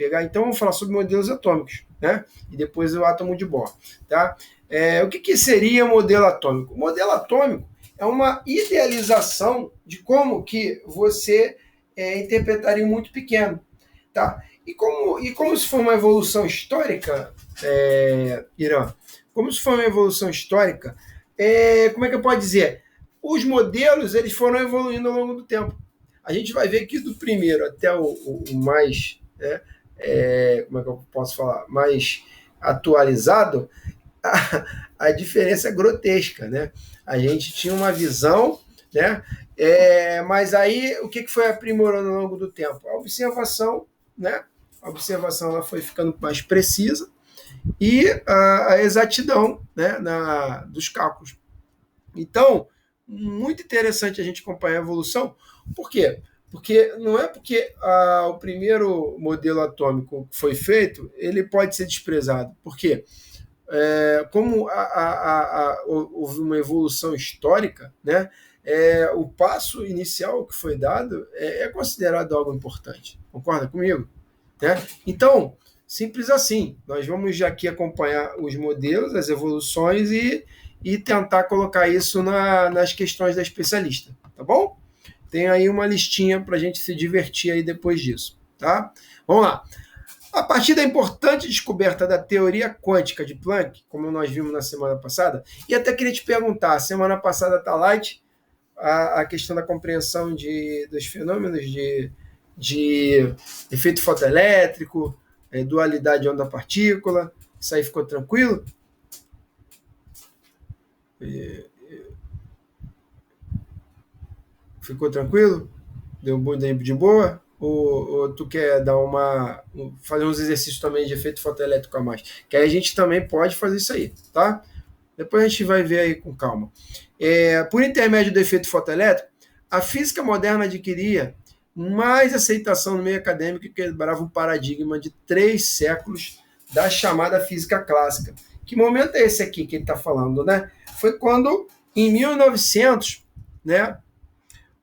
Então, vamos falar sobre modelos atômicos, né? E depois o átomo de Bohr, tá? O que seria o modelo atômico? O modelo atômico é uma idealização de como que você interpretaria um muito pequeno, tá? E como se for uma evolução histórica, Irã, como se for uma evolução histórica, como é que eu posso dizer? Os modelos eles foram evoluindo ao longo do tempo. A gente vai ver que do primeiro até o mais, como é que eu posso falar, mais atualizado, a diferença é grotesca, né? A gente tinha uma visão, né? Mas aí o que foi aprimorando ao longo do tempo? A observação, né? A observação ela foi ficando mais precisa e a exatidão, né, dos cálculos. Então, muito interessante a gente acompanhar a evolução. Por quê? Porque não é porque o primeiro modelo atômico foi feito, ele pode ser desprezado. Por quê? Como houve uma evolução histórica, né? O passo inicial que foi dado é considerado algo importante. Concorda comigo? Né? Então, simples assim. Nós vamos já aqui acompanhar os modelos, as evoluções e tentar colocar isso nas questões da especialista. Tá bom? Tem aí uma listinha para a gente se divertir aí depois disso. Tá? Vamos lá. A partir da importante descoberta da teoria quântica de Planck, como nós vimos na semana passada, e até queria te perguntar, semana passada está light a questão da compreensão dos fenômenos de efeito fotoelétrico, dualidade onda-partícula, isso aí ficou tranquilo? Ficou tranquilo? Deu de boa? Ou tu quer fazer uns exercícios também de efeito fotoelétrico a mais? Que aí a gente também pode fazer isso aí, tá? Depois a gente vai ver aí com calma. Por intermédio do efeito fotoelétrico, a física moderna adquiria mais aceitação no meio acadêmico e quebrava um paradigma de 3 séculos da chamada física clássica. Que momento é esse aqui que ele está falando, né? Foi quando, em 1900, né,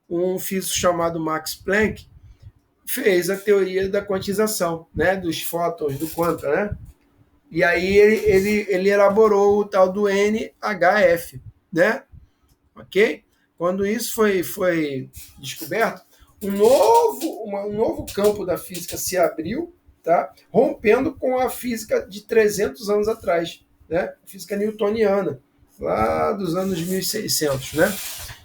um físico chamado Max Planck fez a teoria da quantização, né, dos fótons, do quanta, né? E aí ele elaborou o tal do NHF, né? Ok? Quando isso foi descoberto, um novo campo da física se abriu, tá? Rompendo com a física de 300 anos atrás, né? A física newtoniana, lá dos anos 1600, né?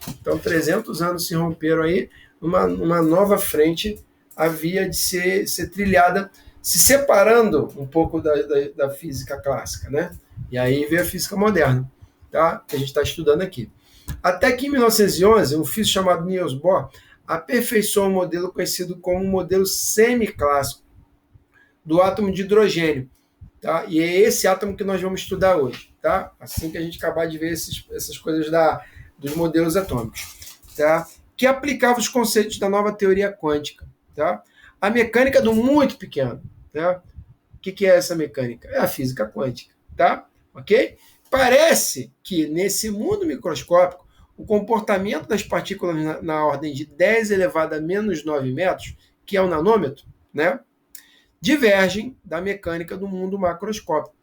Então, 300 anos se romperam aí, uma nova frente havia de ser trilhada, se separando um pouco da física clássica, né? E aí veio a física moderna, tá? Que a gente está estudando aqui. Até que em 1911, um físico chamado Niels Bohr aperfeiçoou um modelo conhecido como modelo semiclássico do átomo de hidrogênio, tá? E é esse átomo que nós vamos estudar hoje, tá? Assim que a gente acabar de ver essas coisas dos modelos atômicos, tá? Que aplicava os conceitos da nova teoria quântica, tá? A mecânica do muito pequeno, tá? O que é essa mecânica? É a física quântica, tá? Ok? Parece que nesse mundo microscópico, o comportamento das partículas na ordem de 10 elevado a menos 9 metros, que é o nanômetro, né? Divergem da mecânica do mundo macroscópico,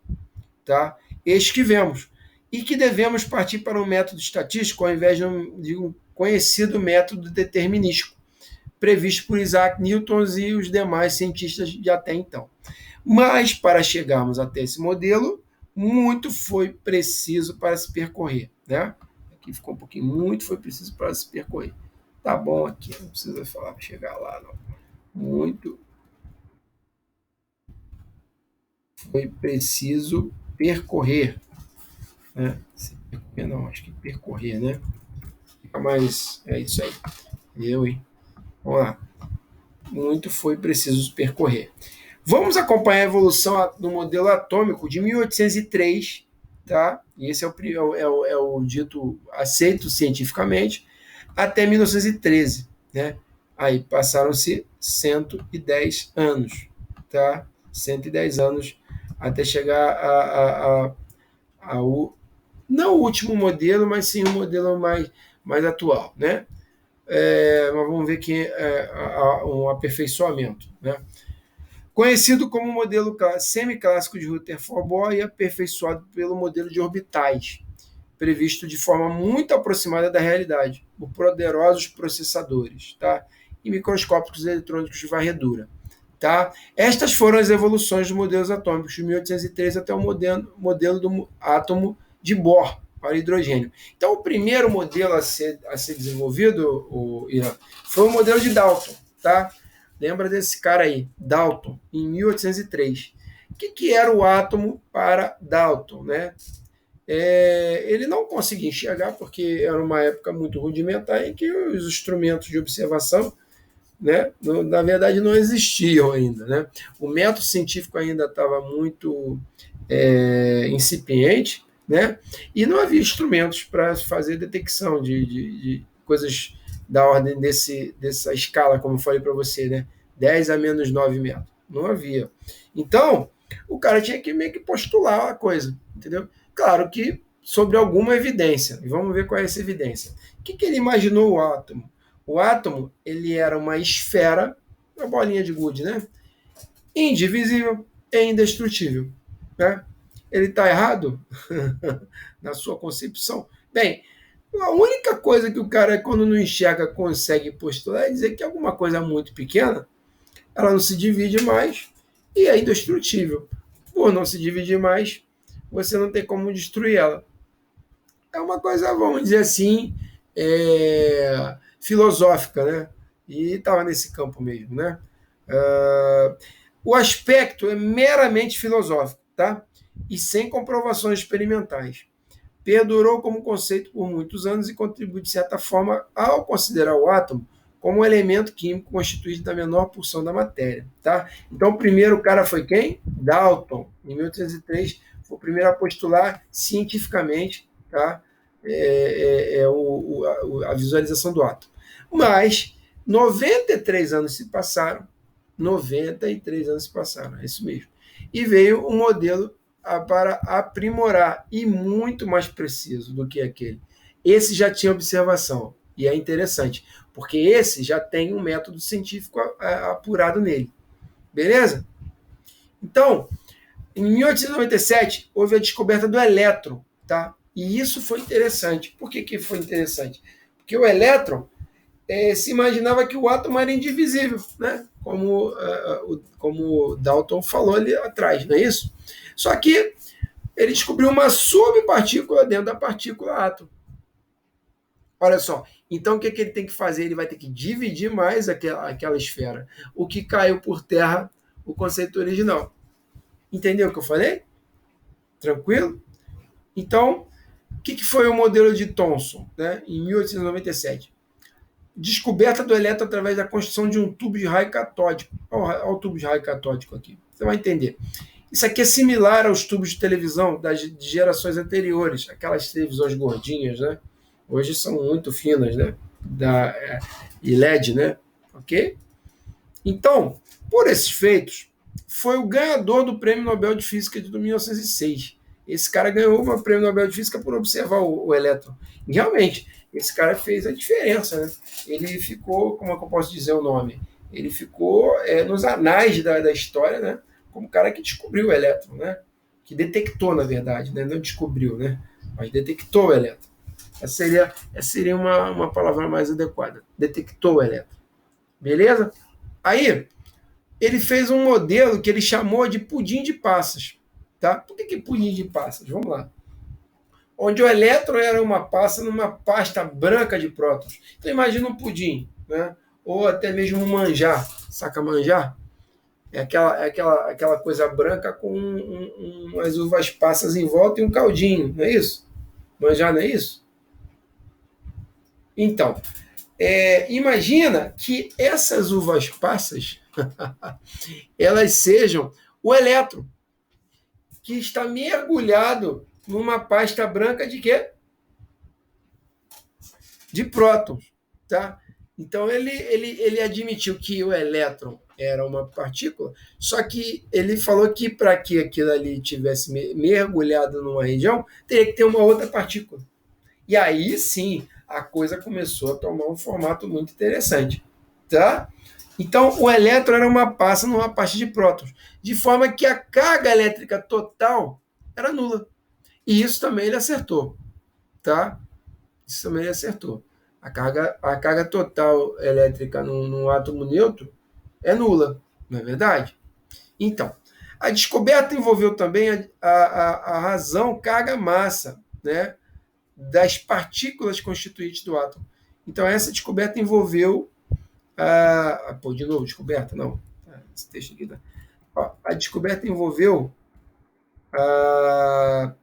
tá? Este que vemos. E que devemos partir para um método estatístico ao invés de um conhecido método determinístico, previsto por Isaac Newton e os demais cientistas de até então. Mas, para chegarmos até esse modelo, muito foi preciso para se percorrer, né? Aqui ficou um pouquinho, muito foi preciso para se percorrer. Tá bom aqui, não precisa falar para chegar lá, não. Muito foi preciso percorrer, né? Se percorrer não, acho que percorrer, né? Fica mais, é isso aí. Hein? Vamos lá. Muito foi preciso percorrer. Vamos acompanhar a evolução do modelo atômico de 1803, tá? E esse é o dito aceito cientificamente, até 1913, né? Aí passaram-se 110 anos, tá? 110 anos até chegar não o último modelo, mas sim o modelo mais atual, né? Mas vamos ver que um aperfeiçoamento, né? Conhecido como modelo semiclássico de Rutherford-Bohr e aperfeiçoado pelo modelo de orbitais, previsto de forma muito aproximada da realidade, por poderosos processadores, tá? E microscópicos eletrônicos de varredura. Tá? Estas foram as evoluções dos modelos atômicos de 1803 até o modelo do átomo de Bohr para hidrogênio. Então, o primeiro modelo a ser desenvolvido, Irã, foi o modelo de Dalton. Tá? Lembra desse cara aí, Dalton, em 1803. O que era o átomo para Dalton? Né? Ele não conseguia enxergar, porque era uma época muito rudimentar em que os instrumentos de observação, né, na verdade, não existiam ainda. Né? O método científico ainda estava muito incipiente, né? E não havia instrumentos para fazer detecção de coisas da ordem dessa escala, como eu falei para você, né? 10 a menos 9 metros. Não havia. Então, o cara tinha que meio que postular a coisa, entendeu? Claro que sobre alguma evidência. E vamos ver qual é essa evidência. O que ele imaginou o átomo? O átomo, ele era uma esfera, uma bolinha de gude, né? Indivisível e indestrutível. Né? Ele está errado na sua concepção? Bem, a única coisa que o cara, quando não enxerga, consegue postular é dizer que alguma coisa muito pequena, ela não se divide mais e é indestrutível. Por não se dividir mais, você não tem como destruir ela. É uma coisa, vamos dizer assim, filosófica, né? E estava nesse campo mesmo, né? O aspecto é meramente filosófico, tá? E sem comprovações experimentais. Perdurou como conceito por muitos anos e contribui, de certa forma, ao considerar o átomo como um elemento químico constituído da menor porção da matéria. Tá? Então, o primeiro cara foi quem? Dalton, em 1803, foi o primeiro a postular cientificamente, tá? A visualização do átomo. Mas 93 anos se passaram, 93 anos se passaram, é isso mesmo. E veio um modelo para aprimorar e muito mais preciso do que aquele. Esse já tinha observação, e é interessante, porque esse já tem um método científico apurado nele. Beleza? Então, em 1897, houve a descoberta do elétron, tá? E isso foi interessante. Por que foi interessante? Porque o elétron se imaginava que o átomo era indivisível, né? Como Dalton falou ali atrás, não é isso? Só que ele descobriu uma subpartícula dentro da partícula átomo. Olha só, então o que ele tem que fazer? Ele vai ter que dividir mais aquela esfera. O que caiu por terra, o conceito original. Entendeu o que eu falei? Tranquilo? Então, o que foi o modelo de Thomson, né, em 1897? Descoberta do elétron através da construção de um tubo de raio catódico. Olha o tubo de raio catódico aqui. Você vai entender. Isso aqui é similar aos tubos de televisão de gerações anteriores, aquelas televisões gordinhas, né? Hoje são muito finas, né? E LED, né? Ok? Então, por esses feitos, foi o ganhador do Prêmio Nobel de Física de 1906. Esse cara ganhou o Prêmio Nobel de Física por observar o elétron. E realmente, esse cara fez a diferença, né? Ele ficou, como é que eu posso dizer o nome? Ele ficou nos anais da história, né? Como o cara que descobriu o elétron, né? Que detectou, na verdade, né? Não descobriu, né? Mas detectou o elétron. Essa seria uma palavra mais adequada. Detectou o elétron. Beleza? Aí, ele fez um modelo que ele chamou de pudim de passas. Tá? Por que pudim de passas? Vamos lá. Onde o elétron era uma passa numa pasta branca de prótons. Então, imagina um pudim, né? Ou até mesmo um manjar. Saca manjar? É aquela coisa branca com umas uvas passas em volta e um caldinho, não é isso? Manjar não é isso? Então, imagina que essas uvas passas elas sejam o elétron, que está mergulhado numa pasta branca de quê? De prótons. Tá? Então, ele admitiu que o elétron era uma partícula, só que ele falou que para que aquilo ali tivesse mergulhado numa região, teria que ter uma outra partícula. E aí sim, a coisa começou a tomar um formato muito interessante. Tá? Então, o elétron era uma massa numa parte de prótons, de forma que a carga elétrica total era nula. E isso também ele acertou, tá? Isso também ele acertou. A carga total elétrica num átomo neutro é nula, não é verdade? Então, a descoberta envolveu também a razão carga-massa, né, das partículas constituintes do átomo. Então, essa descoberta envolveu pô, de novo, descoberta? Não. Esse texto aqui. Tá? Ó, a descoberta envolveu a.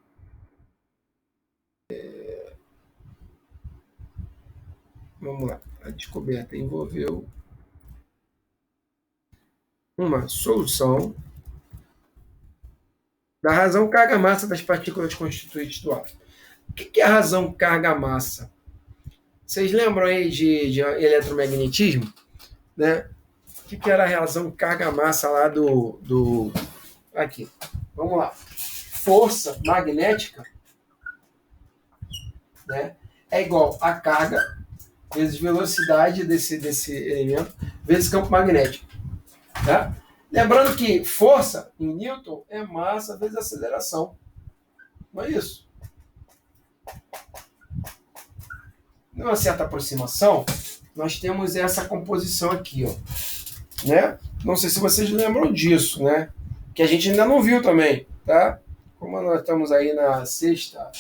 Vamos lá. A descoberta envolveu uma solução da razão carga-massa das partículas constituintes do átomo. O que é a razão carga-massa? Vocês lembram aí de eletromagnetismo? Né? O que era a razão carga-massa lá do. Aqui. Vamos lá. Força magnética, né, é igual a carga vezes velocidade desse elemento vezes campo magnético. Tá? Lembrando que força em Newton é massa vezes aceleração. Não é isso? Numa certa aproximação, nós temos essa composição aqui, ó, né? Não sei se vocês lembram disso, né? Que a gente ainda não viu também, tá? Como nós estamos aí na sexta,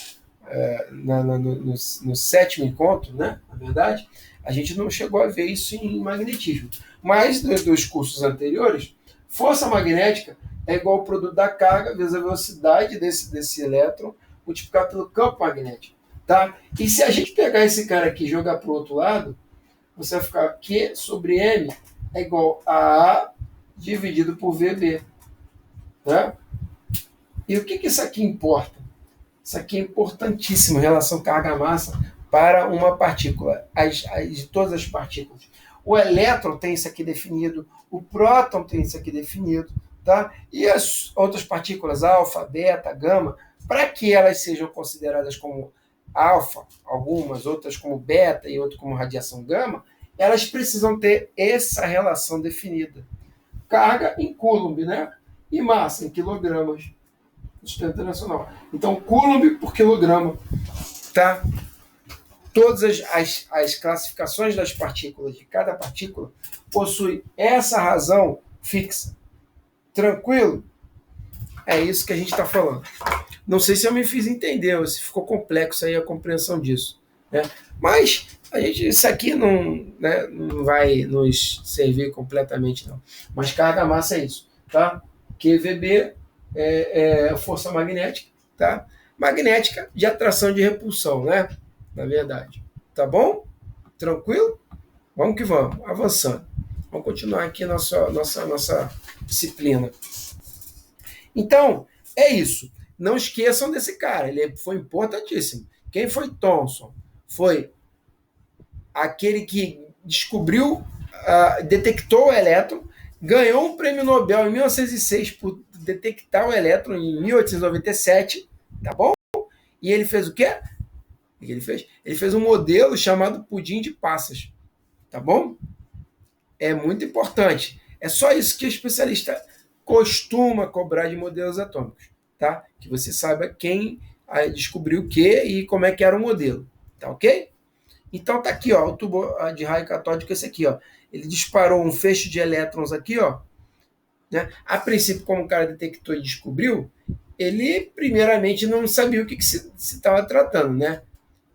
no sétimo encontro, né? Na verdade, a gente não chegou a ver isso em magnetismo. Mas dos cursos anteriores, força magnética é igual ao produto da carga vezes a velocidade desse elétron multiplicado pelo campo magnético, tá? E se a gente pegar esse cara aqui e jogar para o outro lado, você vai ficar Q sobre M é igual a A dividido por VB. Tá? E o que isso aqui importa? Isso aqui é importantíssimo em relação carga-massa para uma partícula, de todas as partículas. O elétron tem isso aqui definido, o próton tem isso aqui definido, tá? E as outras partículas, alfa, beta, gama, para que elas sejam consideradas como alfa, algumas, outras como beta e outras como radiação gama, elas precisam ter essa relação definida. Carga em coulomb, né? E massa em quilogramas. Sistema Internacional. Então, coulomb por quilograma, tá? Todas as classificações das partículas, de cada partícula, possuem essa razão fixa. Tranquilo? É isso que a gente está falando. Não sei se eu me fiz entender, ou se ficou complexo aí a compreensão disso. Né? Mas isso aqui não, né, não vai nos servir completamente, não. Mas carga-massa é isso, tá? QVB força magnética, tá? Magnética de atração e de repulsão, né? Na verdade. Tá bom? Tranquilo? Vamos que vamos, avançando. Vamos continuar aqui nossa disciplina. Então, é isso. Não esqueçam desse cara, ele foi importantíssimo. Quem foi Thomson? Foi aquele que descobriu, detectou o elétron, ganhou um prêmio Nobel em 1906 por detectar o elétron em 1897, tá bom? E ele fez o quê? O que ele fez? Ele fez um modelo chamado pudim de passas, tá bom? É muito importante. É só isso que o especialista costuma cobrar de modelos atômicos, tá? Que você saiba quem descobriu o que e como é que era o modelo, tá ok? Então tá aqui, ó, o tubo de raio catódico esse aqui, ó. Ele disparou um feixe de elétrons aqui, ó. Né? A princípio, como o cara detectou e descobriu, ele primeiramente não sabia o que se estava tratando, né?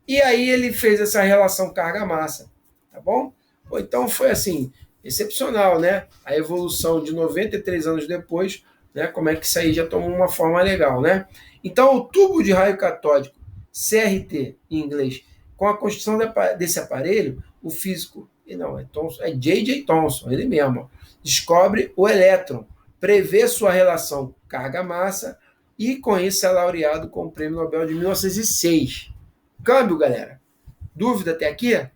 E aí ele fez essa relação carga-massa, tá bom? Então foi assim, excepcional, né? A evolução de 93 anos depois, né? Como é que isso aí já tomou uma forma legal, né? Então o tubo de raio catódico, CRT em inglês, com a construção desse aparelho, o físico, não, é J.J. Thomson, ele mesmo, descobre o elétron, prevê sua relação carga-massa e com isso é laureado com o Prêmio Nobel de 1906. Câmbio, galera? Dúvida até aqui?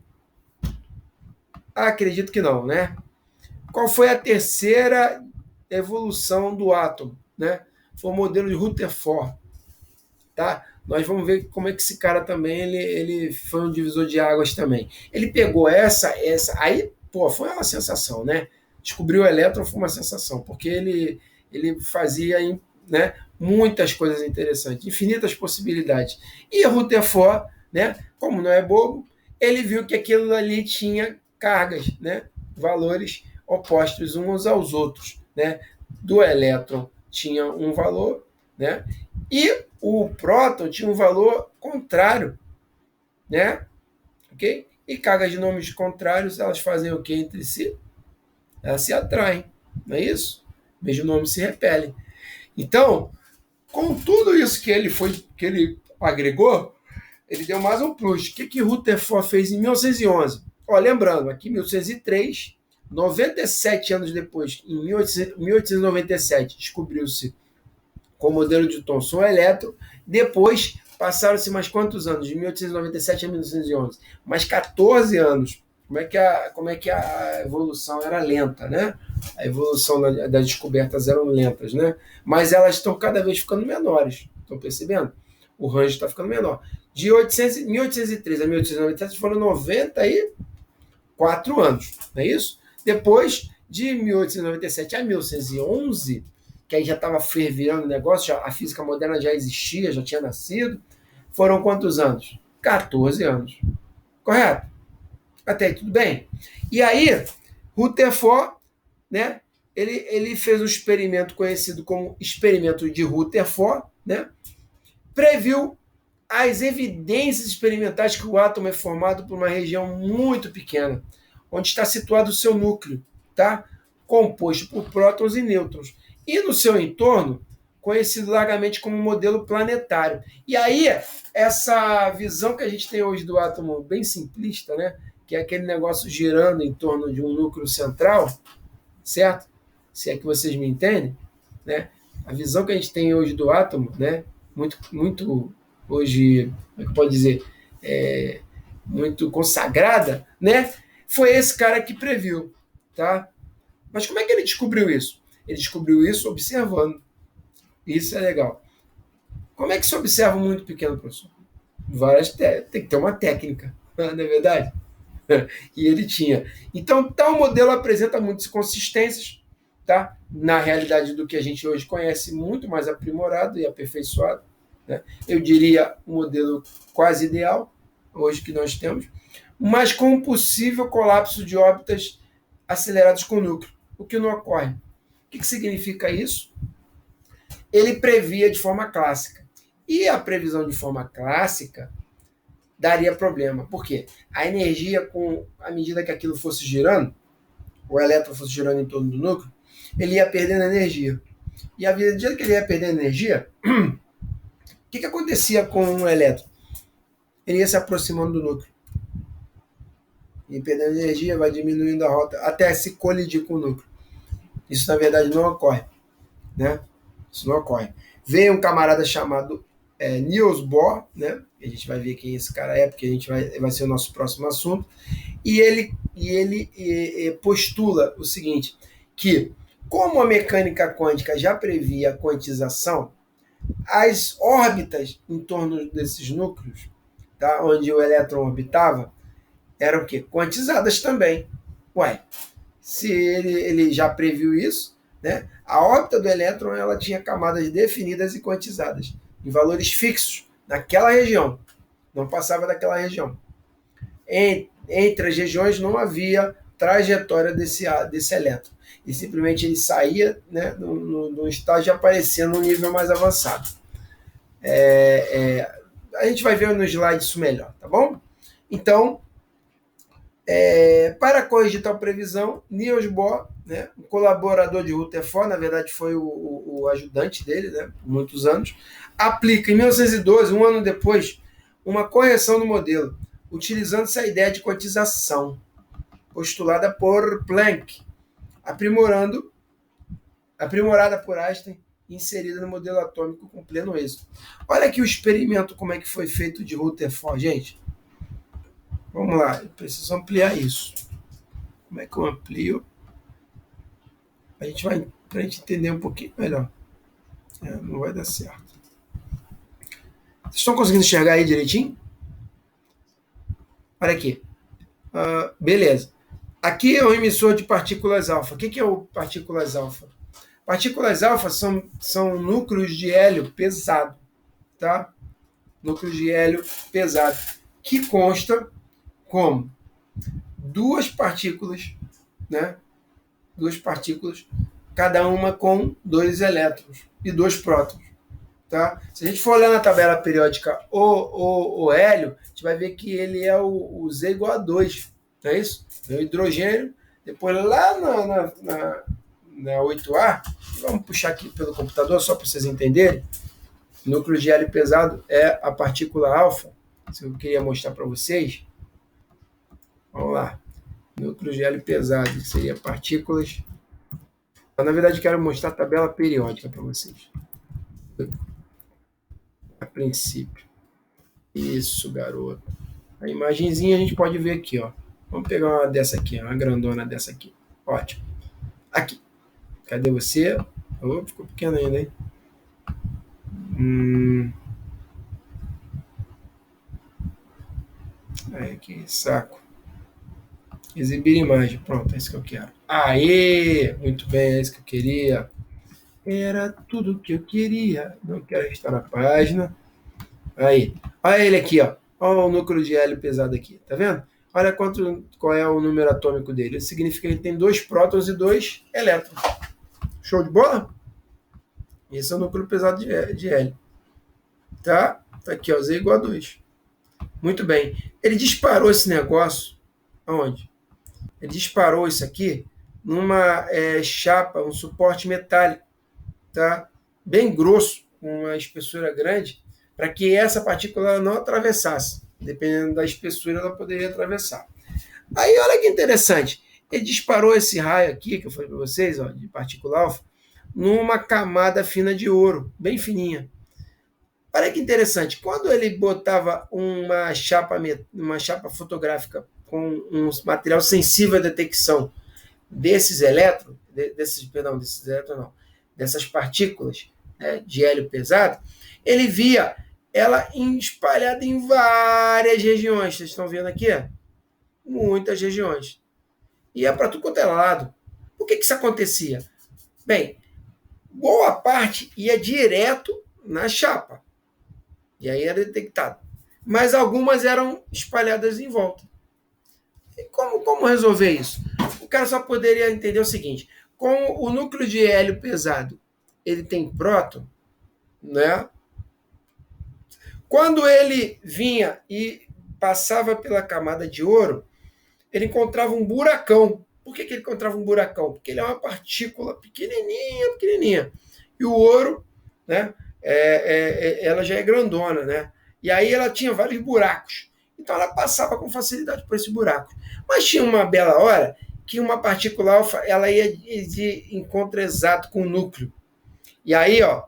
Acredito que não, né? Qual foi a terceira evolução do átomo, né? Foi o modelo de Rutherford, tá? Nós vamos ver como é que esse cara também, ele foi um divisor de águas também. Ele pegou essa, aí, pô, foi uma sensação, né? descobrir o elétron foi uma sensação, porque ele fazia, né, muitas coisas interessantes, infinitas possibilidades. E Rutherford, né, como não é bobo, ele viu que aquilo ali tinha cargas, né, valores opostos uns aos outros, né? Do elétron tinha um valor, né? E o próton tinha um valor contrário, né? Ok? E cargas de nomes contrários, elas fazem o que entre si? Elas se atraem, não é isso? Mesmo nome se repelem. Então, com tudo isso que ele agregou, ele deu mais um plus. O que Rutherford fez em 1911? Ó, lembrando, aqui em 1803, 97 anos depois, em 1897, descobriu-se com o modelo de Thomson-Electron. Depois, passaram-se mais quantos anos? De 1897 a 1911. Mais 14 anos. Como é que a evolução era lenta, né? A evolução das descobertas eram lentas, né? Mas elas estão cada vez ficando menores. Estão percebendo? O range está ficando menor. De 1803 a 1897 foram 94 anos, não é isso? Depois, de 1897 a 1911, que aí já estava fervilhando o negócio, a física moderna já existia, já tinha nascido, foram quantos anos? 14 anos. Correto? Até aí tudo bem? E aí, Rutherford, né, ele fez um experimento conhecido como experimento de Rutherford, né, previu as evidências experimentais que o átomo é formado por uma região muito pequena, onde está situado o seu núcleo, tá? Composto por prótons e nêutrons. E no seu entorno, conhecido largamente como modelo planetário. E aí, essa visão que a gente tem hoje do átomo bem simplista, né? Que é aquele negócio girando em torno de um núcleo central, certo? Se é que vocês me entendem, né? A visão que a gente tem hoje do átomo, né? Muito hoje, como é que pode dizer, muito consagrada, né? Foi esse cara que previu, tá? Mas como é que ele descobriu isso? Ele descobriu isso observando. Isso é legal. Como é que se observa um muito pequeno, professor? Tem que ter uma técnica, não é verdade? E ele tinha. Então, tal modelo apresenta muitas inconsistências, tá? Na realidade do que a gente hoje conhece, muito mais aprimorado e aperfeiçoado. Né? Eu diria um modelo quase ideal, hoje que nós temos, mas com um possível colapso de órbitas aceleradas com o núcleo, o que não ocorre. O que significa isso? Ele previa de forma clássica. E a previsão de forma clássica daria problema. Por quê? A energia, à medida que aquilo fosse girando, o elétron fosse girando em torno do núcleo, ele ia perdendo energia. E à medida que ele ia perdendo energia, o que acontecia com o elétron? Ele ia se aproximando do núcleo. E perdendo energia, vai diminuindo a rota até se colidir com o núcleo. Isso, na verdade, não ocorre. Né? Isso não ocorre. Veio um camarada chamado Niels Bohr, né? A gente vai ver quem esse cara é, porque a gente vai ser o nosso próximo assunto. E ele postula o seguinte, que como a mecânica quântica já previa a quantização, as órbitas em torno desses núcleos, tá? Onde o elétron orbitava, eram o quê? Quantizadas também. Ué, se ele já previu isso, né? A órbita do elétron ela tinha camadas definidas e quantizadas, em valores fixos, naquela região. Não passava daquela região. Entre as regiões não havia trajetória desse elétron. E simplesmente ele saía, né, no estágio e aparecia num nível mais avançado. A gente vai ver no slide isso melhor, tá bom? Então, para corrigir tal previsão, Niels Bohr, né, um colaborador de Rutherford, na verdade foi o ajudante dele, né, por muitos anos, aplica em 1912, um ano depois, uma correção no modelo, utilizando-se a ideia de quantização, postulada por Planck, aprimorada por Einstein e inserida no modelo atômico com pleno êxito. Olha aqui o experimento, como é que foi feito de Rutherford, gente. Vamos lá, eu preciso ampliar isso. Como é que eu amplio? A gente vai, para a gente entender um pouquinho melhor. Não vai dar certo. Vocês estão conseguindo enxergar aí direitinho? Olha aqui. Beleza. Aqui é o emissor de partículas alfa. O que é o partículas alfa? Partículas alfa são núcleos de hélio pesado, tá? Núcleos de hélio pesado, que consta como duas partículas, né? Duas partículas, cada uma com dois elétrons e dois prótons. Tá? Se a gente for olhar na tabela periódica o hélio, a gente vai ver que ele é o Z igual a 2, não é isso? É o hidrogênio, depois lá na 8A, vamos puxar aqui pelo computador só para vocês entenderem, o núcleo de hélio pesado é a partícula alfa, se eu queria mostrar para vocês, vamos lá, núcleo de hélio pesado, seria partículas, na verdade quero mostrar a tabela periódica para vocês. A princípio. Isso, garoto. A imagenzinha a gente pode ver aqui, ó. Vamos pegar uma dessa aqui, uma grandona dessa aqui. Ótimo. Aqui. Cadê você? Oh, ficou pequeno ainda, hein? Ai, que saco. Exibir imagem. Pronto, é isso que eu quero. Aê! Muito bem, é isso que eu queria. Era tudo que eu queria. Não quero restaurar a página. Aí. Olha ele aqui, ó. Olha o núcleo de hélio pesado aqui. Tá vendo? Olha qual é o número atômico dele. Isso significa que ele tem 2 prótons e 2 elétrons. Show de bola? Esse é o núcleo pesado de hélio. Tá? Tá aqui, ó. Z igual a 2. Muito bem. Ele disparou esse negócio. Aonde? Ele disparou isso aqui numa chapa, um suporte metálico. Tá? Bem grosso, com uma espessura grande, para que essa partícula não atravessasse. Dependendo da espessura, ela poderia atravessar. Aí, olha que interessante. Ele disparou esse raio aqui, que eu falei para vocês, ó, de partícula alfa, numa camada fina de ouro, bem fininha. Olha que interessante. Quando ele botava uma chapa fotográfica com um material sensível à detecção desses elétrons, dessas partículas, né, de hélio pesado, ele via ela espalhada em várias regiões. Vocês estão vendo aqui? Muitas regiões. Ia para tudo quanto é lado. Por que isso acontecia? Bem, boa parte ia direto na chapa. E aí era detectado. Mas algumas eram espalhadas em volta. E como resolver isso? O cara só poderia entender o seguinte: como o núcleo de hélio pesado ele tem próton, né? Quando ele vinha e passava pela camada de ouro, ele encontrava um buracão. Por que ele encontrava um buracão? Porque ele é uma partícula pequenininha. E o ouro, né, ela já é grandona, né? E aí ela tinha vários buracos. Então ela passava com facilidade por esse buraco. Mas tinha uma bela hora que uma partícula alfa ela ia de encontro exato com o núcleo. E aí, ó,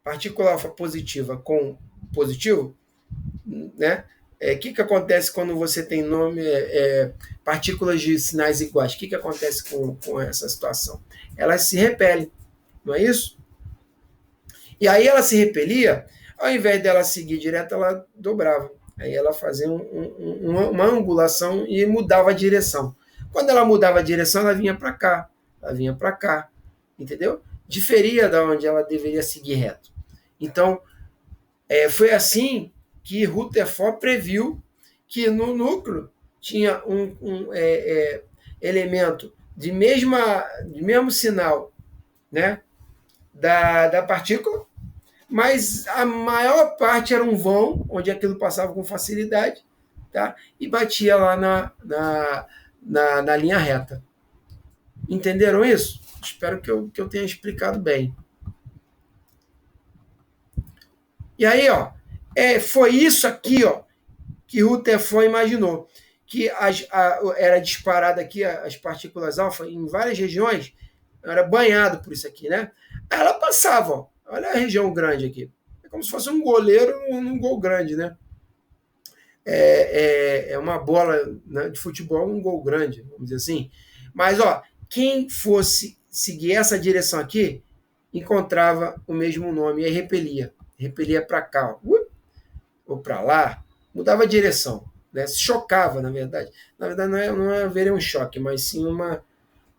partícula alfa positiva com positivo, né? Que acontece quando você tem partículas de sinais iguais? O que acontece com essa situação? Elas se repelem, não é isso? E aí ela se repelia, ao invés dela seguir direto, ela dobrava. Aí ela fazia uma angulação e mudava a direção. Quando ela mudava a direção, ela vinha para cá, entendeu? Diferia da onde ela deveria seguir reto. Então, foi assim que Rutherford previu que no núcleo tinha um elemento de mesmo sinal, né, da partícula, mas a maior parte era um vão, onde aquilo passava com facilidade, tá? E batia lá na linha reta. Entenderam isso? Espero que eu tenha explicado bem. E aí, ó, foi isso aqui, ó, que Rutherford imaginou, que era disparada aqui as partículas alfa em várias regiões, era banhado por isso aqui, né? Aí ela passava, ó, olha a região grande aqui, é como se fosse um goleiro num gol grande, né? É uma bola, né, de futebol num gol grande, vamos dizer assim. Mas, ó, quem fosse seguir essa direção aqui, encontrava o mesmo nome, e aí repelia para cá, ó, ou para lá, mudava a direção. né? Se chocava, na verdade. Na verdade, não haveria um choque, mas sim uma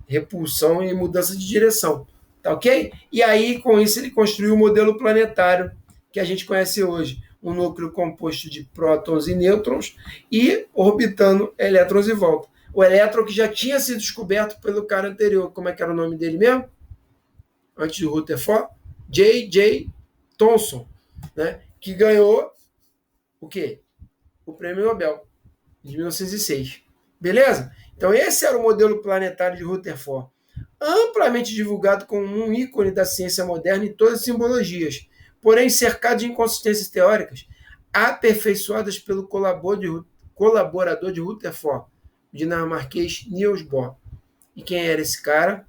repulsão e mudança de direção. Tá ok? E aí, com isso, ele construiu o modelo planetário que a gente conhece hoje. Um núcleo composto de prótons e nêutrons e orbitando elétrons em volta. O elétron que já tinha sido descoberto pelo cara anterior. Como é que era o nome dele mesmo? Antes do Rutherford? J. Thomson, né? Que ganhou o quê? O prêmio Nobel de 1906. Beleza? Então, esse era o modelo planetário de Rutherford, amplamente divulgado como um ícone da ciência moderna em todas as simbologias, porém cercado de inconsistências teóricas, aperfeiçoadas pelo colaborador de Rutherford, o dinamarquês Niels Bohr. E quem era esse cara?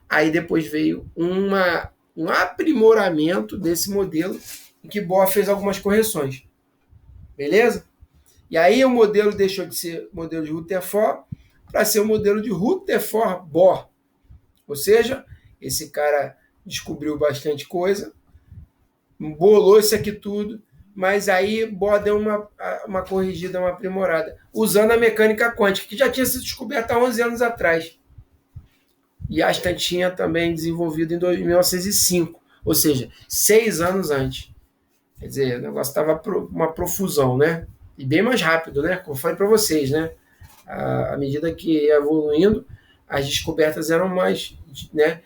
Aí depois veio um aprimoramento desse modelo, em que Bohr fez algumas correções. Beleza? E aí o modelo deixou de ser modelo de Rutherford para ser o modelo de Rutherford-Bohr. Ou seja, esse cara descobriu bastante coisa, bolou isso aqui tudo, mas aí Bohr deu uma corrigida, uma aprimorada, usando a mecânica quântica, que já tinha sido descoberta há 11 anos atrás. E Einstein tinha também desenvolvido em 1905, ou seja, 6 anos antes. Quer dizer, o negócio estava uma profusão, né? E bem mais rápido, né? Como eu falei para vocês, né? À medida que ia evoluindo, as descobertas eram mais, né?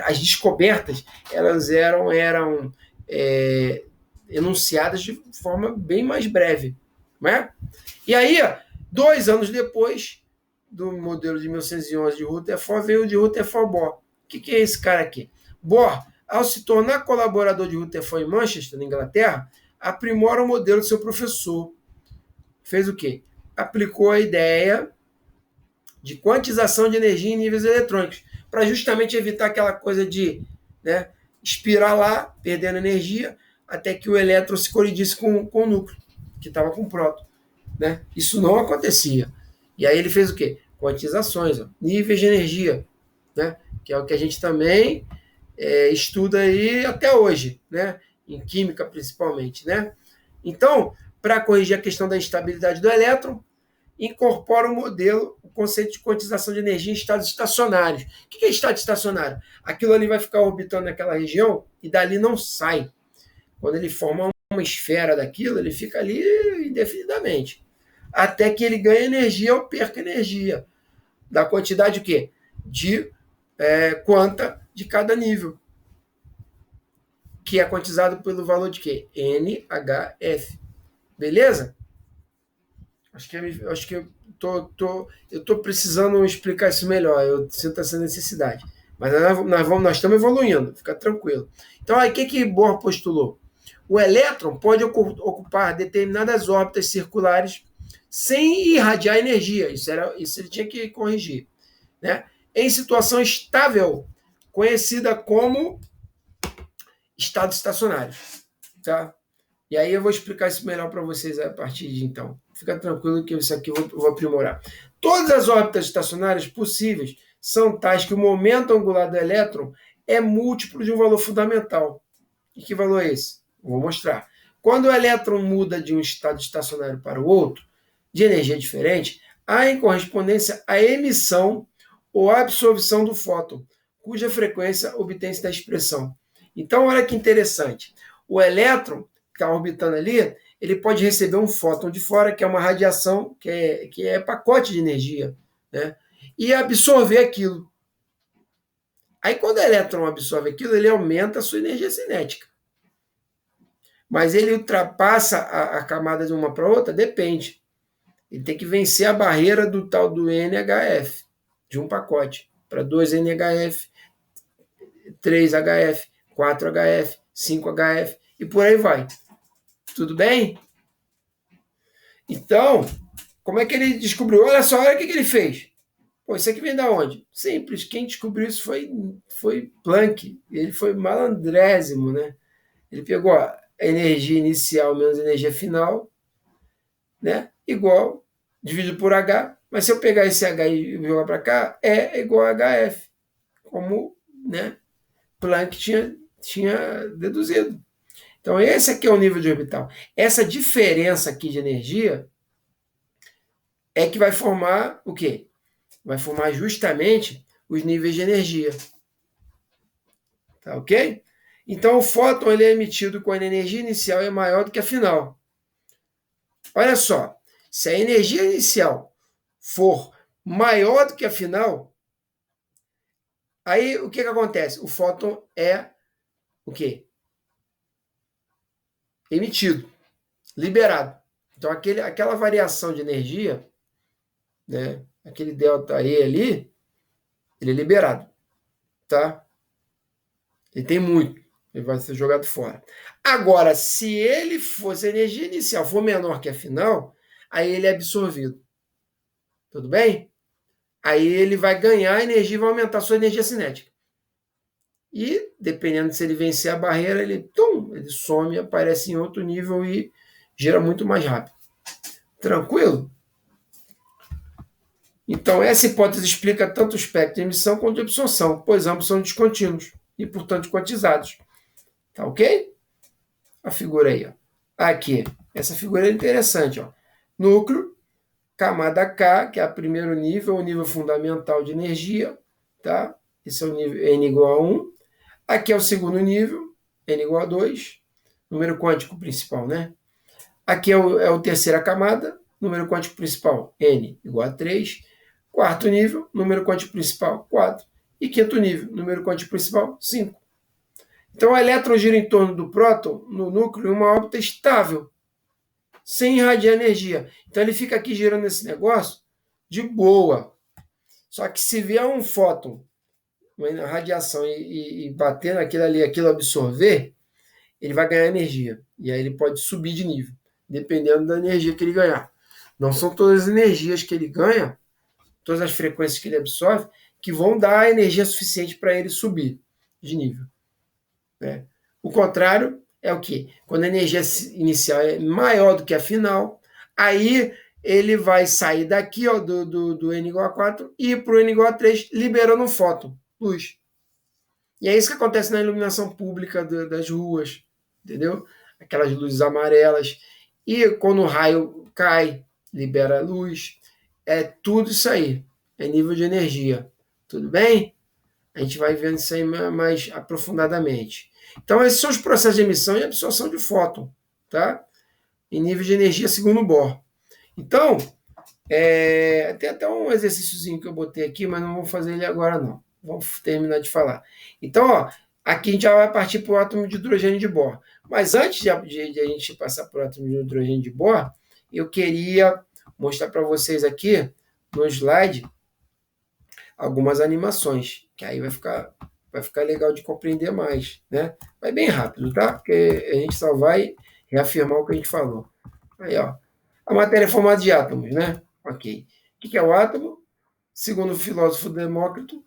As descobertas elas eram enunciadas de forma bem mais breve, né? E aí, 2 anos depois do modelo de 1911 de Rutherford, veio o de Rutherford-Bohr. O que é esse cara aqui? Bohr, ao se tornar colaborador de Rutherford em Manchester, na Inglaterra, aprimora o modelo do seu professor. Fez o quê? Aplicou a ideia de quantização de energia em níveis eletrônicos, para justamente evitar aquela coisa de, né, espirar lá, perdendo energia, até que o elétron se colidisse com o núcleo, que estava com o próton. Né? Isso não acontecia. E aí ele fez o quê? Quantizações, níveis de energia, né? Que é o que a gente também estuda aí até hoje, né? Em química principalmente, né? Então, para corrigir a questão da instabilidade do elétron, incorpora o conceito de quantização de energia em estados estacionários. O que é estado estacionário? Aquilo ali vai ficar orbitando naquela região e dali não sai. Quando ele forma uma esfera daquilo, ele fica ali indefinidamente. Até que ele ganha energia ou perca energia. Da quantidade o quê? De quanta de cada nível. Que é quantizado pelo valor de quê? NHF. Beleza? Acho que eu tô precisando explicar isso melhor. Eu sinto essa necessidade. Mas nós estamos evoluindo, fica tranquilo. Então, aí o que Bohr postulou? O elétron pode ocupar determinadas órbitas circulares sem irradiar energia. Isso ele tinha que corrigir. Né? Em situação estável, conhecida como estado estacionário. Tá? E aí eu vou explicar isso melhor para vocês a partir de então. Fica tranquilo que isso aqui eu vou aprimorar. Todas as órbitas estacionárias possíveis são tais que o momento angular do elétron é múltiplo de um valor fundamental. E que valor é esse? Vou mostrar. Quando o elétron muda de um estado estacionário para o outro, de energia diferente, há em correspondência a emissão ou a absorção do fóton, cuja frequência obtém-se da expressão. Então, olha que interessante. O elétron que está orbitando ali, ele pode receber um fóton de fora, que é uma radiação, que é pacote de energia, né? E absorver aquilo. Aí, quando o elétron absorve aquilo, ele aumenta a sua energia cinética. Mas ele ultrapassa a camada de uma para outra? Depende. Ele tem que vencer a barreira do tal do NHF, de um pacote, para 2 NHF, 3 HF, 4 HF, 5 HF, e por aí vai. Tudo bem? Então, como é que ele descobriu? Olha só, olha o que ele fez. Pô, isso aqui vem da onde? Simples, quem descobriu isso foi Planck. Ele foi malandrésimo, né? Ele pegou a energia inicial menos energia final, né? Igual, dividido por H. Mas se eu pegar esse H e jogar para cá, é igual a HF. Como, né, Planck tinha deduzido. Então, esse aqui é o nível de orbital. Essa diferença aqui de energia é que vai formar o quê? Vai formar justamente os níveis de energia. Tá ok? Então, o fóton ele é emitido quando a energia inicial é maior do que a final. Olha só, se a energia inicial for maior do que a final, aí o que acontece? O fóton é o quê? Emitido, liberado. Então, aquela variação de energia, né, aquele delta E ali, ele é liberado, tá? Ele tem muito, ele vai ser jogado fora. Agora, se a energia inicial for menor que a final, aí ele é absorvido. Tudo bem? Aí ele vai ganhar energia e vai aumentar a sua energia cinética. E, dependendo de se ele vencer a barreira, ele some, aparece em outro nível e gira muito mais rápido. Tranquilo? Então, essa hipótese explica tanto o espectro de emissão quanto de absorção, pois ambos são descontínuos e, portanto, quantizados. Tá ok? A figura aí, ó. Aqui, essa figura é interessante, ó. Núcleo, camada K, que é o primeiro nível, o nível fundamental de energia, tá? Esse é o nível N igual a 1. Aqui é o segundo nível, N igual a 2, número quântico principal, né? Aqui é o terceira camada, número quântico principal, N igual a 3. Quarto nível, número quântico principal, 4. E quinto nível, número quântico principal, 5. Então, o elétron gira em torno do próton, no núcleo, em uma órbita estável, sem irradiar energia. Então, ele fica aqui girando esse negócio de boa. Só que se vier um fóton, uma radiação, e bater naquilo ali, aquilo absorver, ele vai ganhar energia. E aí ele pode subir de nível, dependendo da energia que ele ganhar. Não são todas as energias que ele ganha, todas as frequências que ele absorve, que vão dar energia suficiente para ele subir de nível. Né? O contrário é o quê? Quando a energia inicial é maior do que a final, aí ele vai sair daqui, ó, do N igual a 4 e ir para o N igual a 3, liberando um fóton, luz. E é isso que acontece na iluminação pública das ruas, entendeu? Aquelas luzes amarelas. E quando o raio cai, libera luz. É tudo isso aí. É nível de energia. Tudo bem? A gente vai vendo isso aí mais aprofundadamente. Então, esses são os processos de emissão e absorção de fóton, tá? Em nível de energia segundo Bohr. Então, tem até um exercíciozinho que eu botei aqui, mas não vou fazer ele agora, não. Vamos terminar de falar. Então, ó, aqui a gente já vai partir para o átomo de hidrogênio de Bohr. Mas antes de a gente passar para o átomo de hidrogênio de Bohr, eu queria mostrar para vocês aqui, no slide, algumas animações, que aí vai ficar legal de compreender mais, né? Vai bem rápido, tá? Porque a gente só vai reafirmar o que a gente falou. Aí, ó. A matéria é formada de átomos, né? Ok. O que é o átomo? Segundo o filósofo Demócrito,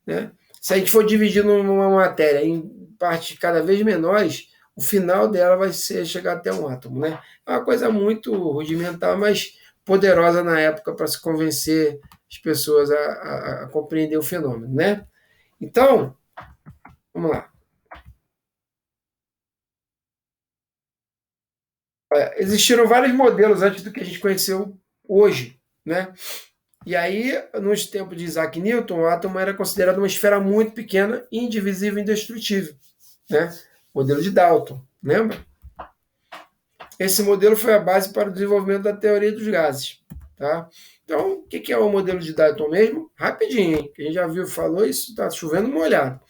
né? Se a gente for dividir uma matéria em partes cada vez menores, o final dela vai chegar até um átomo, né? É uma coisa muito rudimentar, mas poderosa na época para se convencer as pessoas a compreender o fenômeno, né? Então, vamos lá. Existiram vários modelos antes do que a gente conheceu hoje, né? E aí, nos tempos de Isaac Newton, o átomo era considerado uma esfera muito pequena, indivisível e indestrutível, né? Modelo de Dalton, lembra? Esse modelo foi a base para o desenvolvimento da teoria dos gases, tá? Então, o que é o modelo de Dalton mesmo? Rapidinho, hein? Que a gente já viu, falou isso, está chovendo molhado.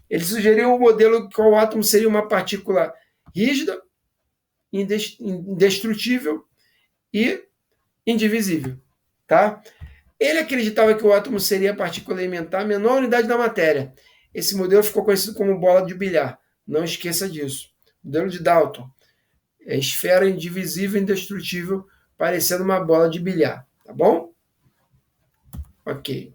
Ele sugeriu um modelo que o átomo seria uma partícula rígida, indestrutível e indivisível, tá? Ele acreditava que o átomo seria a partícula elementar, a menor unidade da matéria. Esse modelo ficou conhecido como bola de bilhar. Não esqueça disso. Modelo de Dalton. É esfera indivisível e indestrutível, parecendo uma bola de bilhar. Tá bom? Ok.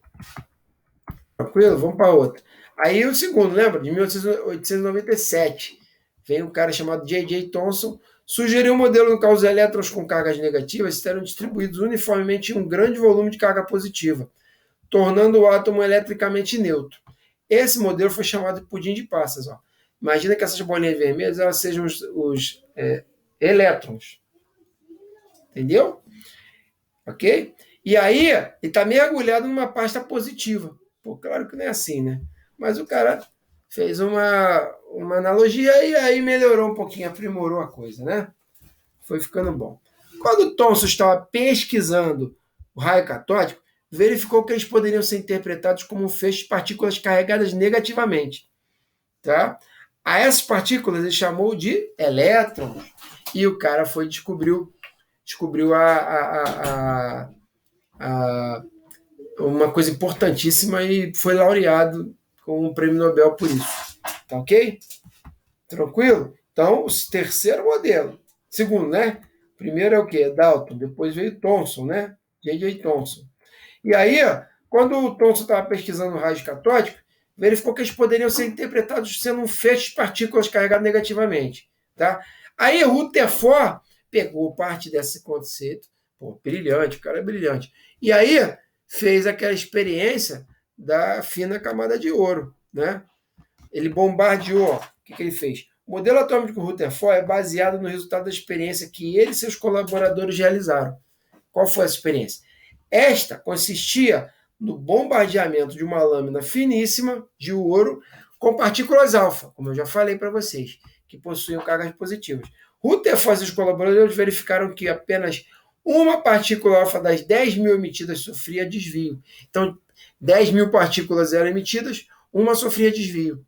Tranquilo? Vamos para outra. Aí o segundo, lembra? De 1897. Veio um cara chamado J.J. Thomson, sugeriu um modelo no qual os elétrons com cargas negativas serão distribuídos uniformemente em um grande volume de carga positiva, tornando o átomo eletricamente neutro. Esse modelo foi chamado de pudim de passas. Ó. Imagina que essas bolinhas vermelhas elas sejam os elétrons. Entendeu? Ok? E aí, ele está mergulhado numa pasta positiva. Pô, claro que não é assim, né? Mas o cara fez uma analogia e aí melhorou um pouquinho, aprimorou a coisa, né? Foi ficando bom. Quando Thomson estava pesquisando o raio catódico, verificou que eles poderiam ser interpretados como um feixe de partículas carregadas negativamente. Tá? A essas partículas ele chamou de elétrons. E o cara descobriu uma coisa importantíssima e foi laureado com um prêmio Nobel por isso. Tá ok? Tranquilo? Então, o terceiro modelo. Segundo, né? Primeiro é o quê? Dalton. Depois veio Thomson, né? J.J. Thomson. E aí, quando o Thomson estava pesquisando raios catódicos, verificou que eles poderiam ser interpretados sendo um feixe de partículas carregadas negativamente. Tá? Aí Rutherford pegou parte desse conceito, pô, brilhante, o cara é brilhante. E aí fez aquela experiência da fina camada de ouro. Né? Ele bombardeou. O que ele fez? O modelo atômico de Rutherford é baseado no resultado da experiência que ele e seus colaboradores realizaram. Qual foi essa experiência? Esta consistia no bombardeamento de uma lâmina finíssima de ouro com partículas alfa, como eu já falei para vocês, que possuíam cargas positivas. Rutherford e seus colaboradores verificaram que apenas uma partícula alfa das 10.000 emitidas sofria desvio. Então, 10.000 partículas eram emitidas, uma sofria desvio.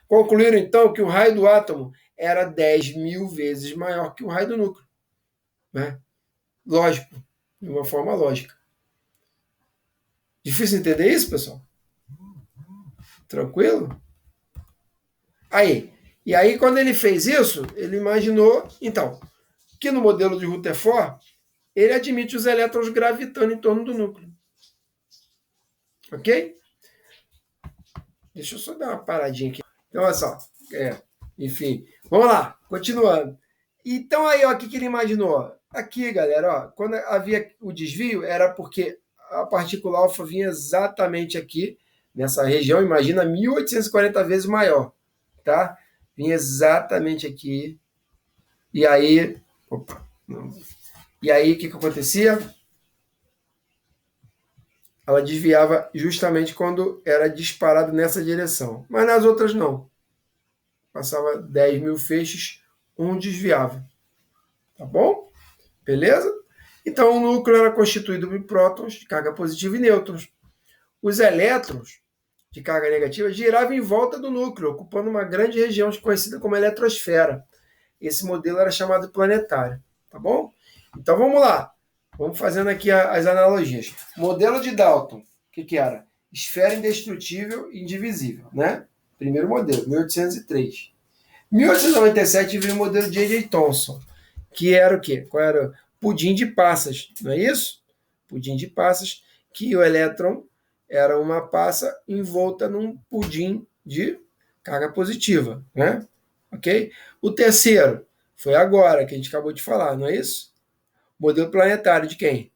Concluíram, então, que o raio do átomo era 10.000 vezes maior que o raio do núcleo. Né? Lógico, de uma forma lógica. Difícil entender isso, pessoal? Tranquilo? E aí, quando ele fez isso, ele imaginou, então, que no modelo de Rutherford, ele admite os elétrons gravitando em torno do núcleo. Ok? Deixa eu só dar uma paradinha aqui. Então, olha só. Enfim, vamos lá, continuando. Então, aí, ó, o que ele imaginou? Aqui, galera, ó, quando havia o desvio, era porque a partícula alfa vinha exatamente aqui, nessa região, imagina, 1840 vezes maior, tá? Vinha exatamente aqui. E aí, e aí, o que acontecia? Ela desviava justamente quando era disparado nessa direção. Mas nas outras não. Passava 10.000 feixes, um desviava. Tá bom? Beleza? Então o núcleo era constituído por prótons de carga positiva e nêutrons. Os elétrons de carga negativa giravam em volta do núcleo, ocupando uma grande região conhecida como eletrosfera. Esse modelo era chamado planetário. Tá bom? Então vamos lá. Vamos fazendo aqui as analogias. Modelo de Dalton, o que era? Esfera indestrutível e indivisível, né? Primeiro modelo, 1803. 1897 veio o modelo de J.J. Thomson, que era o quê? Qual era? Pudim de passas, não é isso? Pudim de passas, que o elétron era uma passa envolta num pudim de carga positiva, né? Ok? O terceiro foi agora, que a gente acabou de falar, não é isso? Modelo planetário de quem?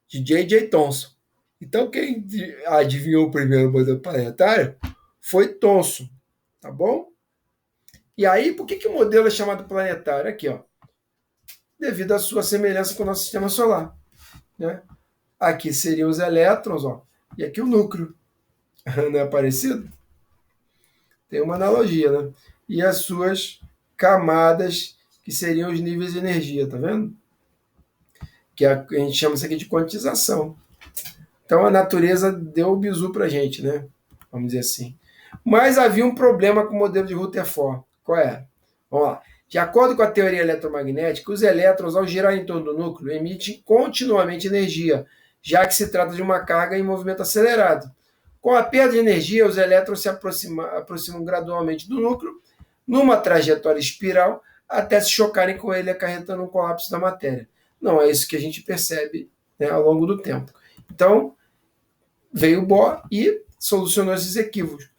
De J.J. Thomson. Então, quem adivinhou o primeiro modelo planetário foi Thomson, tá bom? E aí, por que o modelo é chamado planetário? Aqui, ó. Devido à sua semelhança com o nosso sistema solar. Né? Aqui seriam os elétrons, ó, e aqui o núcleo. Não é parecido? Tem uma analogia, né? E as suas camadas, que seriam os níveis de energia, tá vendo? Que a gente chama isso aqui de quantização. Então a natureza deu o bizu pra gente, né? Vamos dizer assim. Mas havia um problema com o modelo de Rutherford. Qual é? Vamos lá. De acordo com a teoria eletromagnética, os elétrons, ao girar em torno do núcleo, emitem continuamente energia, já que se trata de uma carga em movimento acelerado. Com a perda de energia, os elétrons se aproximam gradualmente do núcleo, numa trajetória espiral, até se chocarem com ele, acarretando um colapso da matéria. Não é isso que a gente percebe, né, ao longo do tempo. Então, veio o Bohr e solucionou esses equívocos,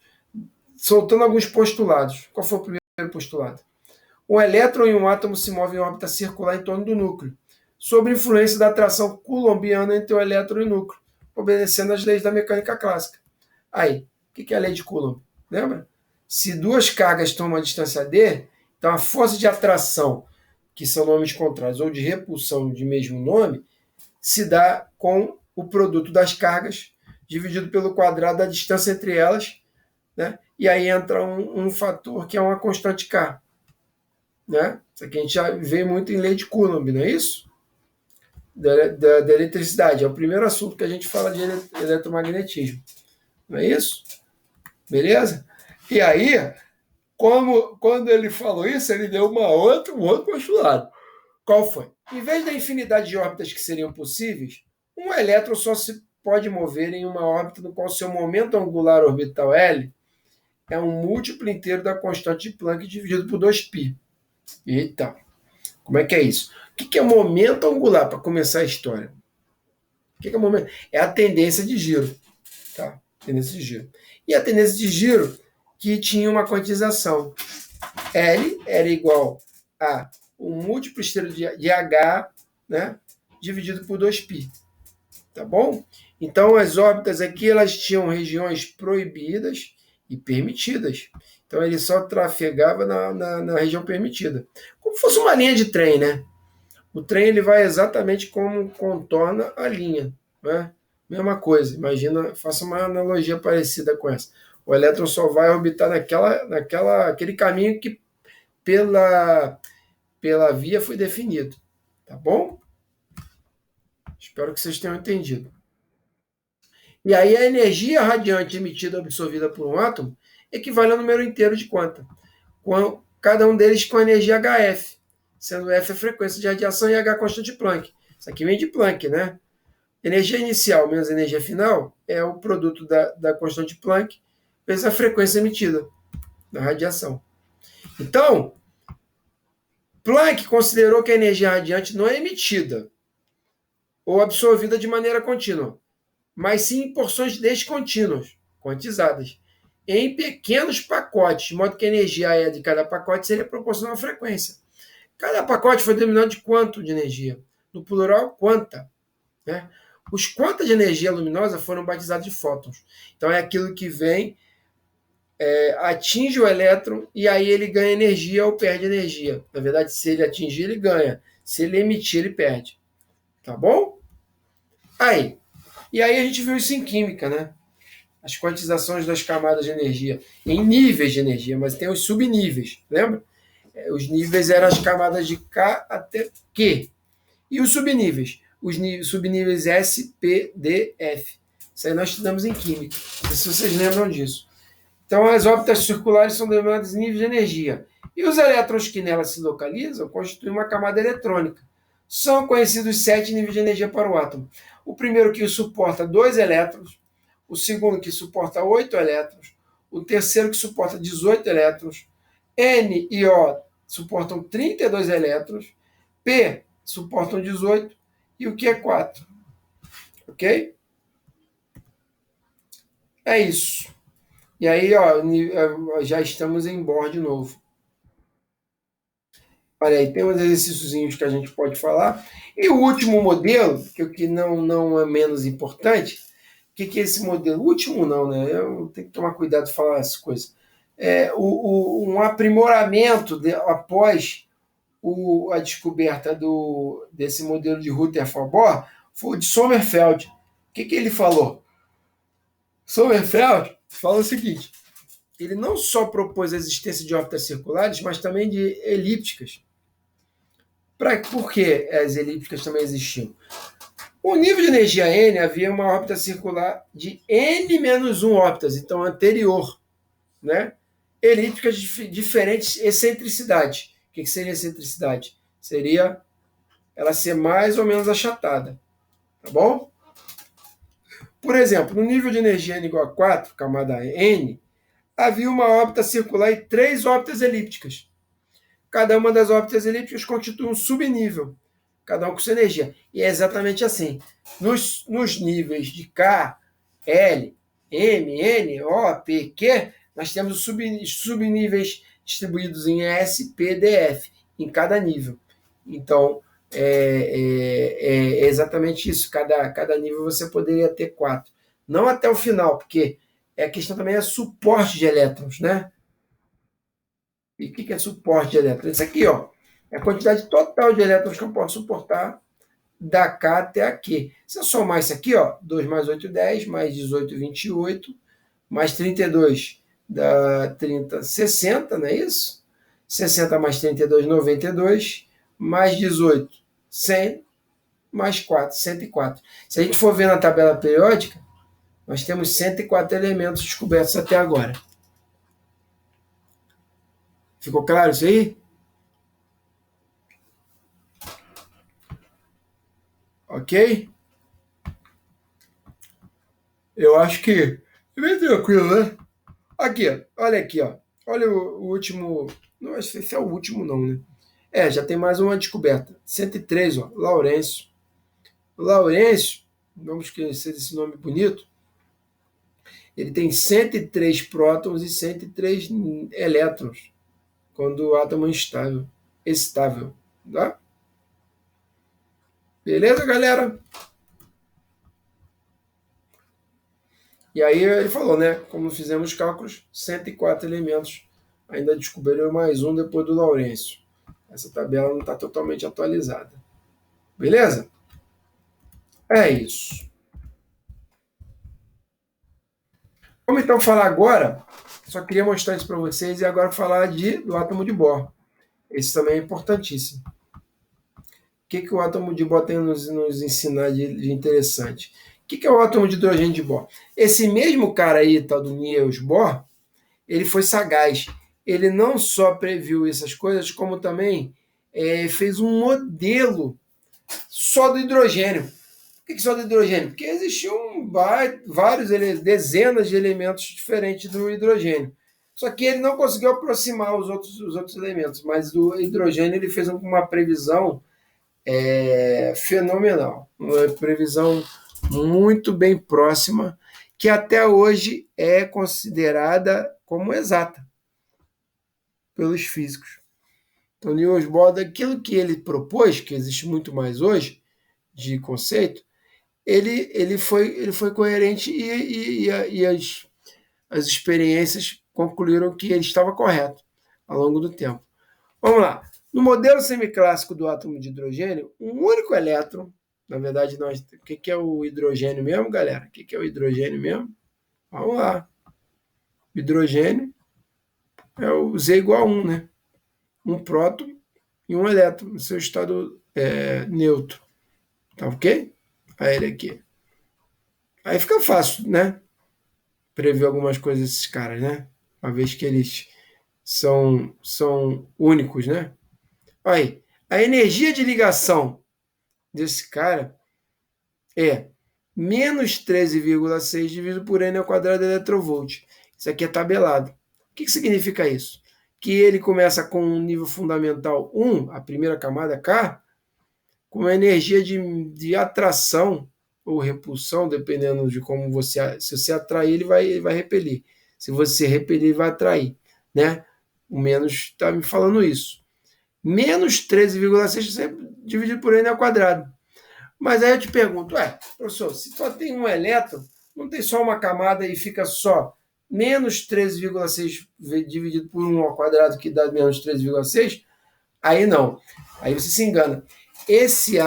soltando alguns postulados. Qual foi o primeiro postulado? Um elétron e um átomo se movem em órbita circular em torno do núcleo, sob influência da atração coulombiana entre o elétron e o núcleo, obedecendo às leis da mecânica clássica. Aí, o que é a lei de Coulomb? Lembra? Se duas cargas estão a uma distância d, então a força de atração, que são nomes contrários, ou de repulsão de mesmo nome, se dá com o produto das cargas dividido pelo quadrado da distância entre elas, né? E aí entra um fator que é uma constante K. Né? Isso aqui a gente já vê muito em lei de Coulomb, não é isso? Da eletricidade. É o primeiro assunto que a gente fala de eletromagnetismo. Não é isso? Beleza? E aí, quando ele falou isso, ele deu um outro postulado. Qual foi? Em vez da infinidade de órbitas que seriam possíveis, um elétron só se pode mover em uma órbita no qual seu momento angular orbital L é um múltiplo inteiro da constante de Planck dividido por 2π. Eita, como é que é isso? O que é momento angular, para começar a história? O que é momento? É a tendência de giro. Tá? Tendência de giro. E a tendência de giro que tinha uma quantização. L era igual a um múltiplo inteiro de H, né, dividido por 2π. Tá bom? Então, as órbitas aqui elas tinham regiões proibidas e permitidas. Então, ele só trafegava na região permitida. Como se fosse uma linha de trem, né? O trem ele vai exatamente como contorna a linha. Né? Mesma coisa. Imagina, faça uma analogia parecida com essa. O elétron só vai orbitar aquele caminho que pela via foi definido. Tá bom? Espero que vocês tenham entendido. E aí a energia radiante emitida ou absorvida por um átomo equivale ao número inteiro de quanta. Cada um deles com a energia HF, sendo F a frequência de radiação e H a constante de Planck. Isso aqui vem de Planck, né? Energia inicial menos energia final é o produto da constante de Planck vezes a frequência emitida da radiação. Então, Planck considerou que a energia radiante não é emitida ou absorvida de maneira contínua, mas sim em porções descontínuas, quantizadas, em pequenos pacotes, de modo que a energia E de cada pacote seria proporcional à frequência. Cada pacote foi denominado de quanto de energia? No plural, quanta. Né? Os quantas de energia luminosa foram batizados de fótons. Então, é aquilo que vem, atinge o elétron e aí ele ganha energia ou perde energia. Na verdade, se ele atingir, ele ganha. Se ele emitir, ele perde. Tá bom? E aí a gente viu isso em química, né? As quantizações das camadas de energia, em níveis de energia, mas tem os subníveis, lembra? Os níveis eram as camadas de K até Q. E os subníveis? Os subníveis S, P, D, F. Isso aí nós estudamos em química. Não sei se vocês lembram disso. Então, as órbitas circulares são denominadas níveis de energia. E os elétrons que nelas se localizam constituem uma camada eletrônica. São conhecidos 7 níveis de energia para o átomo. O primeiro que suporta 2 elétrons, o segundo que suporta 8 elétrons, o terceiro que suporta 18 elétrons, N e O suportam 32 elétrons, P suportam 18 e o Q é 4. Ok? É isso. E aí, ó, já estamos em Bohr de novo. Olha aí, tem uns exercíciozinhos que a gente pode falar. E o último modelo, que não é menos importante, o que é esse modelo? O último não, né? Eu tenho que tomar cuidado de falar essas coisas. Um aprimoramento após a descoberta desse modelo de Rutherford-Bohr foi o de Sommerfeld. O que ele falou? Sommerfeld fala o seguinte: ele não só propôs a existência de órbitas circulares, mas também de elípticas. Por que as elípticas também existiam? O nível de energia N havia uma órbita circular de N-1 órbitas, então anterior. Né? Elípticas de diferentes excentricidades. O que seria excentricidade? Seria ela ser mais ou menos achatada. Tá bom? Por exemplo, no nível de energia N igual a 4, camada N, havia uma órbita circular e 3 órbitas elípticas. Cada uma das órbitas elípticas constitui um subnível, cada um com sua energia. E é exatamente assim. Nos níveis de K, L, M, N, O, P, Q, nós temos os subníveis distribuídos em S, P, D, F, em cada nível. Então, é exatamente isso. Cada nível você poderia ter 4. Não até o final, porque a questão também é suporte de elétrons, né? E o que é suporte de elétrons? Isso aqui, ó, é a quantidade total de elétrons que eu posso suportar da K até a Q. Se eu somar isso aqui, ó, 2 mais 8, 10, mais 18, 28, mais 32 dá 30, 60, não é isso? 60 mais 32, 92, mais 18, 100, mais 4, 104. Se a gente for ver na tabela periódica, nós temos 104 elementos descobertos até agora. Ficou claro isso aí? Ok? Eu acho que é bem tranquilo, né? Aqui, ó. Olha aqui, ó. Olha o último. Não sei se é o último, não, né? É, já tem mais uma descoberta. 103, ó. Laurêncio. Laurêncio, vamos esquecer esse nome bonito. Ele tem 103 prótons e 103 elétrons, quando o átomo é estável. Tá? Beleza, galera? E aí ele falou, né? Como fizemos cálculos, 104 elementos. Ainda descobriram mais um depois do Laurêncio. Essa tabela não está totalmente atualizada. Beleza? É isso. Vamos então falar agora. Só queria mostrar isso para vocês e agora falar do átomo de Bohr. Esse também é importantíssimo. O que o átomo de Bohr tem a nos ensinar de interessante? O que é o átomo de hidrogênio de Bohr? Esse mesmo cara aí, tal do Niels Bohr, ele foi sagaz. Ele não só previu essas coisas, como também fez um modelo só do hidrogênio. Por que só do hidrogênio? Porque existiam vários, dezenas de elementos diferentes do hidrogênio. Só que ele não conseguiu aproximar os outros elementos, mas do hidrogênio ele fez uma previsão fenomenal. Uma previsão muito bem próxima, que até hoje é considerada como exata pelos físicos. Então, Niels Bohr, daquilo que ele propôs, que existe muito mais hoje, de conceito, ele foi coerente e as experiências concluíram que ele estava correto ao longo do tempo. Vamos lá. No modelo semiclássico do átomo de hidrogênio, um único elétron, na verdade, o que é o hidrogênio mesmo, galera? O que é o hidrogênio mesmo? Vamos lá. O hidrogênio é o Z igual a 1, né? Um próton e um elétron no seu estado neutro. Tá ok? Aí ele aqui. Aí fica fácil, né? Prever algumas coisas desses caras, né? Uma vez que eles são únicos, né? Aí, a energia de ligação desse cara é menos 13,6 dividido por n ao quadrado eletrovolt. Isso aqui é tabelado. O que significa isso? Que ele começa com um nível fundamental 1, a primeira camada K, com uma energia de atração ou repulsão, dependendo de como você... Se você atrair, ele vai repelir. Se você repelir, ele vai atrair. Né? O menos está me falando isso. Menos 13,6 dividido por n ao quadrado. Mas aí eu te pergunto, professor, se só tem um elétron, não tem só uma camada e fica só menos 13,6 dividido por 1 ao quadrado, que dá menos 13,6? Aí não. Aí você se engana. Esse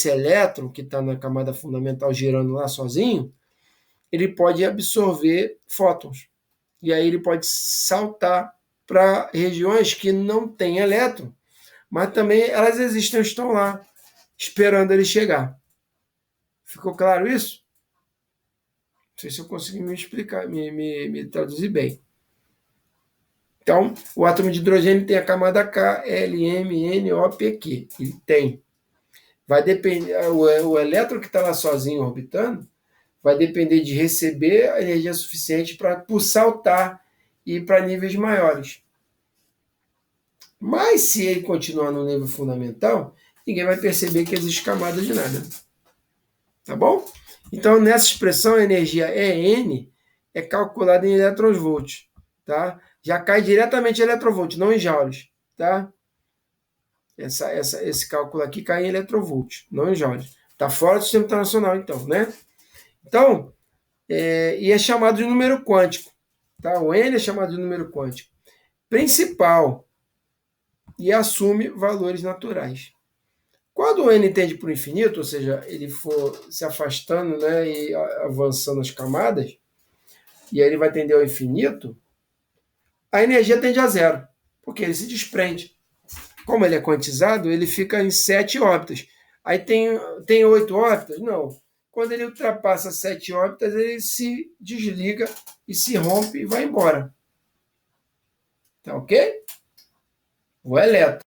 elétron, que está na camada fundamental girando lá sozinho, ele pode absorver fótons. E aí ele pode saltar para regiões que não têm elétron, mas também elas existem, estão lá, esperando ele chegar. Ficou claro isso? Não sei se eu consegui me explicar, me traduzir bem. Então, o átomo de hidrogênio tem a camada K, L, M, N, O, P, Q. Ele tem. Vai depender, o elétron que está lá sozinho orbitando vai depender de receber a energia suficiente para saltar e ir para níveis maiores. Mas se ele continuar no nível fundamental, ninguém vai perceber que existe camada de nada. Tá bom? Então, nessa expressão, a energia EN é calculada em eletronvolt. Tá? Já cai diretamente em eletronvolt, não em joules. Tá? Esse cálculo aqui cai em eletronvolt, não em joules. Está fora do sistema internacional, então, né? Então, e é chamado de número quântico. Tá? O N é chamado de número quântico principal e assume valores naturais. Quando o N tende para o infinito, ou seja, ele for se afastando, né, e avançando as camadas, e aí ele vai tender ao infinito, a energia tende a zero, porque ele se desprende. Como ele é quantizado, ele fica em 7 órbitas. Aí tem 8 órbitas? Não. Quando ele ultrapassa 7 órbitas, ele se desliga e se rompe e vai embora. Tá ok? O elétron.